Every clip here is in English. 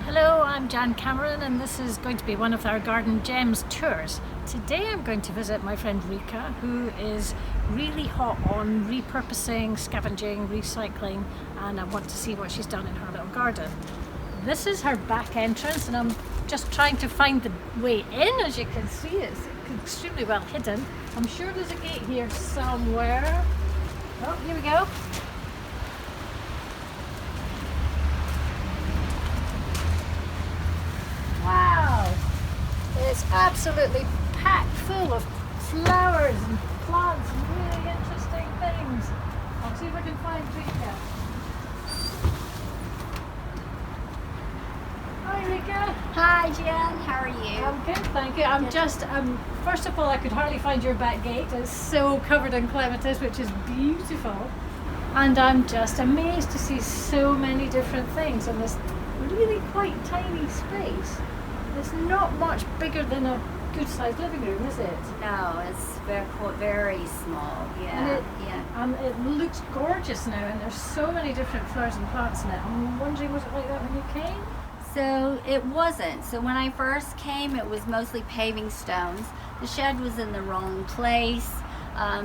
Hello, I'm Jan Cameron and this is going to be one of our Garden Gems tours. Today I'm going to visit my friend Rica, who is really hot on repurposing, scavenging, recycling, and I want to see what she's done in her little garden. This is her back entrance and I'm just trying to find the way in. As you can see, it's extremely well hidden. I'm sure there's a gate here somewhere. Oh, here we go. Wow, it's absolutely packed full of flowers and plants and really interesting things. I'll see if I can find Rica. Hi Rica. Hi Jen, how are you? I'm good, thank you. I'm just, first of all, I could hardly find your back gate. It's so covered in clematis, which is beautiful. And I'm just amazed to see so many different things in this really quite tiny space. It's not much bigger than a good-sized living room, is it? No, it's very small. Yeah, and it looks gorgeous now, and there's so many different flowers and plants in it. I'm wondering, was it like that when you came? So it wasn't. So when I first came, it was mostly paving stones. The shed was in the wrong place,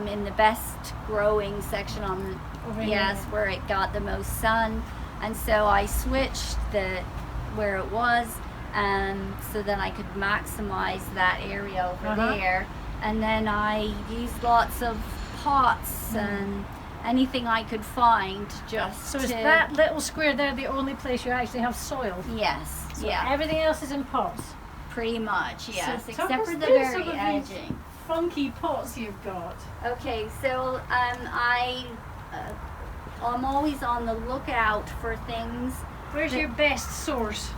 in the best growing section on where it got the most sun, and so I switched where it was. So then I could maximize that area over there, and then I used lots of pots and anything I could find So is that little square there the only place you actually have soil? Yes. So everything else is in pots? Pretty much, yes, so except for the very edging. Funky pots you've got. Okay, so I'm always on the lookout for things. Where's your best source?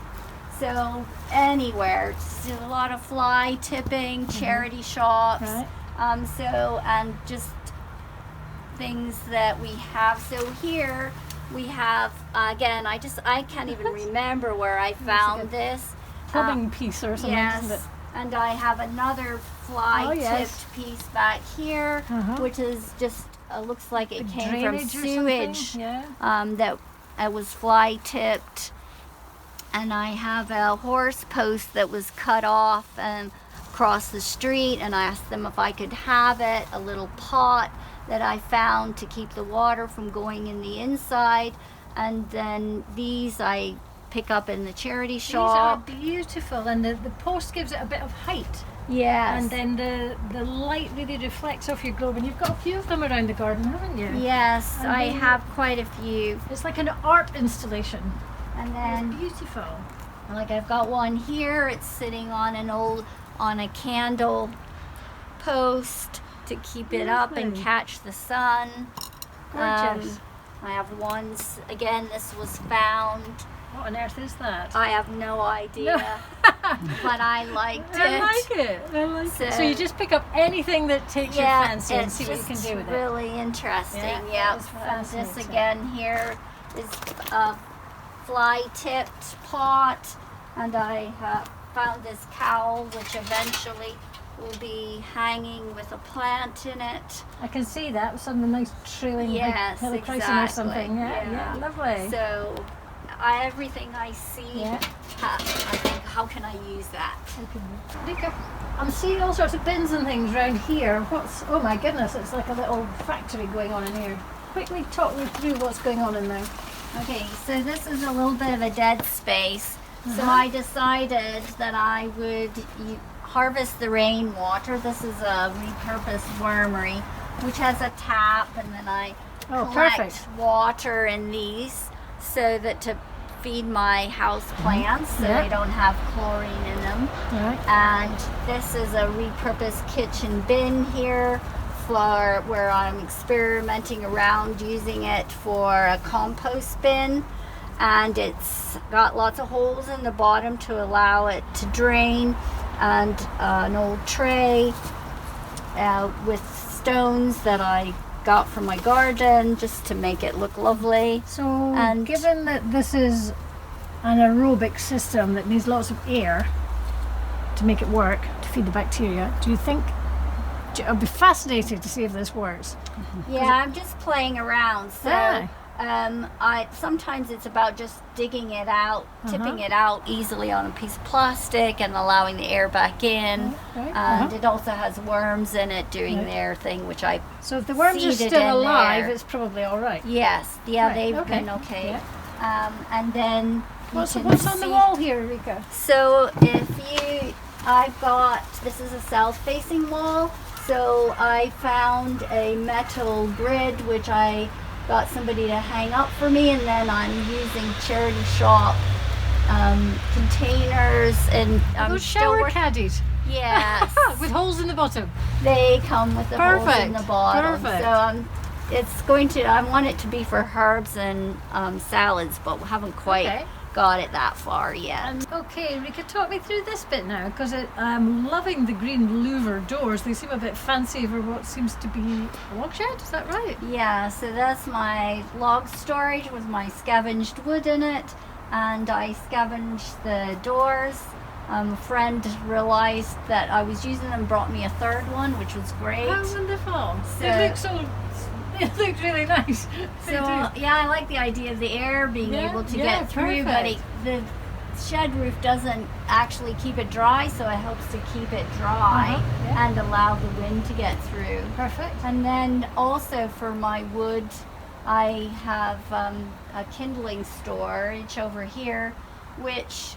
So anywhere, just a lot of fly tipping, charity shops, and just things that we have. So here we have again. I can't even remember where I found this plumbing piece or something. Yes, isn't it? And I have another fly tipped piece back here, which is just looks like it came from sewage. That was fly tipped. And I have a horse post that was cut off across the street, and I asked them if I could have it, a little pot that I found to keep the water from going in the inside. And then these I pick up in the charity shop. These are beautiful, and the post gives it a bit of height. Yes. And then the light really reflects off your globe, and you've got a few of them around the garden, haven't you? Yes, I have quite a few. It's like an art installation. And then it's beautiful. Like I've got one here, it's sitting on a candle post to keep it up and catch the sun. Gorgeous. I have ones, again, this was found. What on earth is that? I have no idea, but I liked it. I like it. So you just pick up anything that takes your fancy and see what you can do with it. It's really interesting. And this again here is fly tipped pot, and I have found this cowl which eventually will be hanging with a plant in it. I can see that with some nice trailing hill crossing or something. Yeah, lovely. So everything I see, I think, how can I use that? Rica, I'm seeing all sorts of bins and things around here. Oh my goodness, it's like a little factory going on in here. Quickly talk me through what's going on in there. Okay, so this is a little bit of a dead space. So I decided that I would harvest the rainwater. This is a repurposed wormery, which has a tap, and then I collect water in these so that to feed my house plants so they don't have chlorine in them. And this is a repurposed kitchen bin here for where I'm experimenting around using it for a compost bin, and it's got lots of holes in the bottom to allow it to drain, and an old tray with stones that I got from my garden just to make it look lovely. So given that this is an aerobic system that needs lots of air to make it work, to feed the bacteria, do you think I'd be fascinated to see if this works? Yeah, I'm just playing around. So Sometimes it's about just digging it out, tipping it out easily on a piece of plastic and allowing the air back in. And it also has worms in it doing their thing, which I So if the worms are seeded still in alive, there. it's probably all right. Yes, yeah, Right, they've okay. been okay. Yeah. And then What's can on the see- wall here, Rica? So I've got, this is a south-facing wall. So I found a metal grid, which I got somebody to hang up for me, and then I'm using charity shop containers, and I'm Those still shower working. caddies Yes, with holes in the bottom. they come with the holes in Perfect, the bottom. perfect. So it's going to. I want it to be for herbs and salads, but we haven't quite got it that far yet. Okay, Rica, talk me through this bit now, because I'm loving the green louver doors. They seem a bit fancy for what seems to be a log shed, is that right? Yeah, so that's my log storage with my scavenged wood in it, and I scavenged the doors. A friend realized that I was using them, brought me a third one, which was great. How wonderful. So- It looks really nice. So yeah, I like the idea of the air being able to get through, but the shed roof doesn't actually keep it dry, so it helps to keep it dry and allow the wind to get through. Perfect. And then also for my wood, I have a kindling storage over here, which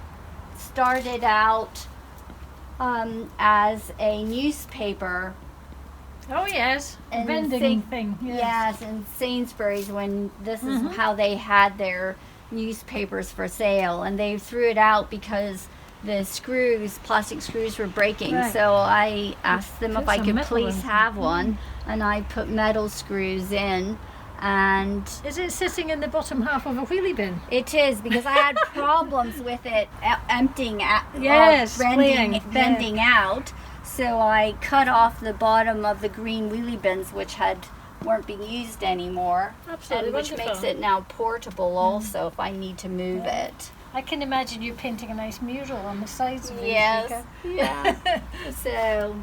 started out as a newspaper. Oh yes, And vending thing. Yes, in Sainsbury's, when this is how they had their newspapers for sale, and they threw it out because the plastic screws were breaking. Right. So I asked them if Put I some could metal please in. have one, and I put metal screws in. And Is it sitting in the bottom half of a wheelie bin? it is, because I had problems with it emptying out, Yes, bending out. So I cut off the bottom of the green wheelie bins, which weren't being used anymore, Absolutely and which wonderful. makes it now portable also if I need to move it. I can imagine you painting a nice mural on the sides of it. Yes, yeah. So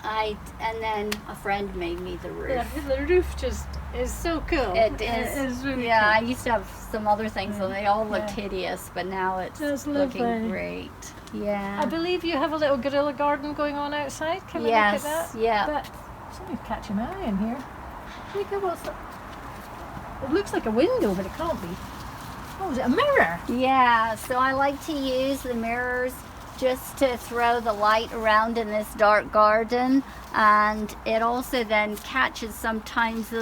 and then a friend made me the roof. Yeah, the roof just is so cool. It is. It is really Yeah, I cool. used to have some other things and they all looked hideous, but now it's That's looking lovely. great. Yeah. I believe you have a little guerrilla garden going on outside. Can we Yes, look at that? yeah. But something's catching my eye in here. Look at what's that? It looks like a window, but it can't be. Oh, is it a mirror? Yeah, so I like to use the mirrors just to throw the light around in this dark garden, and it also then catches sometimes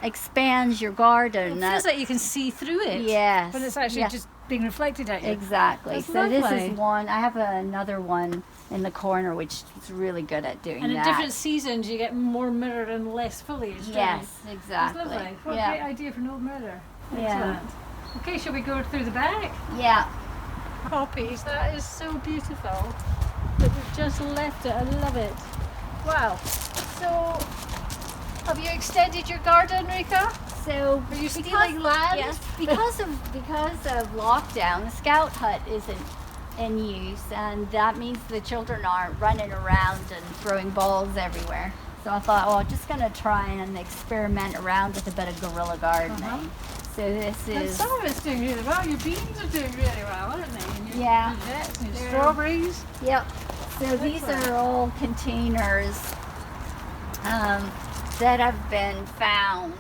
expands your garden. It feels like you can see through it. Yes. When it's actually just being reflected at you. Exactly. That's So this lovely. is one. I have another one in the corner which is really good at doing And in that. different seasons, you get more mirror and less foliage. don't you? Yes, That's exactly. lovely. What a Yeah. great idea for an old mirror. Yeah. Excellent. Okay, shall we go through the back? Yeah. Poppies, that is so beautiful that we've just left it. I love it. Wow. So, have you extended your garden, Rica? So Are you stealing land? Yes, because of lockdown, the scout hut isn't in use, and that means the children aren't running around and throwing balls everywhere. So I thought, well, I'm just gonna try and experiment around with a bit of guerrilla gardening. So this And is some of it's doing really well. Your beans are doing really well, aren't they? And your Yeah. courgettes and your They're- strawberries. Yep. So these are all containers that have been found.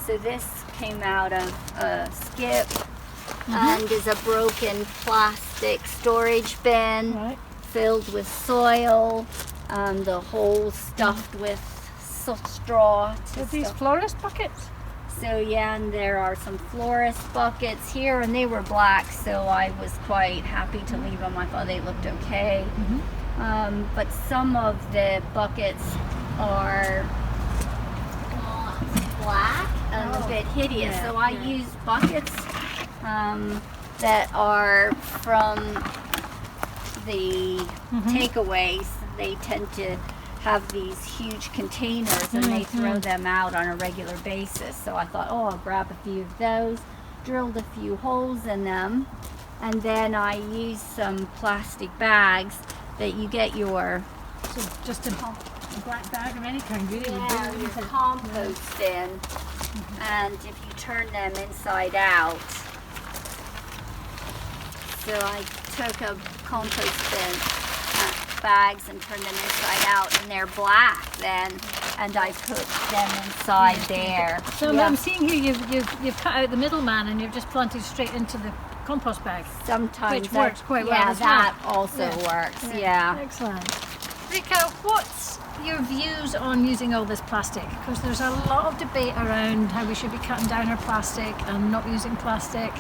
So this came out of a skip and is a broken plastic storage bin Right. filled with soil. The hole stuffed with straw. to Are these stuff- florist buckets? So yeah, and there are some florist buckets here, and they were black, so I was quite happy to leave them. I thought they looked okay. But some of the buckets are black and a bit hideous. yeah, So I yeah. use buckets that are from the takeaways. They tend to have these huge containers and they throw them out on a regular basis. So I thought, oh, I'll grab a few of those, drilled a few holes in them, and then I used some plastic bags that you get your So just a black bag of any kind, really. would do, your wouldn't it? compost in. And if you turn them inside out, so I took a compost bin bags and turned them inside out, and they're black then, and I put them inside there. So I'm seeing here you've cut out the middleman and you've just planted straight into the compost bag. Sometimes which works quite well. Yeah, as well. that also works. Yeah. Excellent. Rica, what's your views on using all this plastic? Because there's a lot of debate around how we should be cutting down our plastic and not using plastic,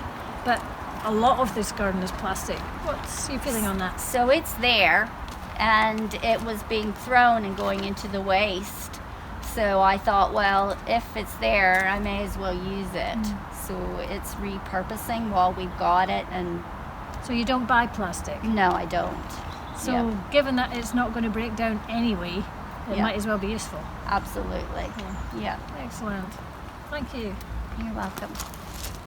but a lot of this garden is plastic. What's your feeling on that? So it's there, and it was being thrown and going into the waste. So I thought, well, if it's there, I may as well use it. So it's repurposing while we've got it. And so you don't buy plastic? No, I don't. So given that it's not going to break down anyway, it might as well be useful. Absolutely. Yeah. Excellent. Thank you. You're welcome.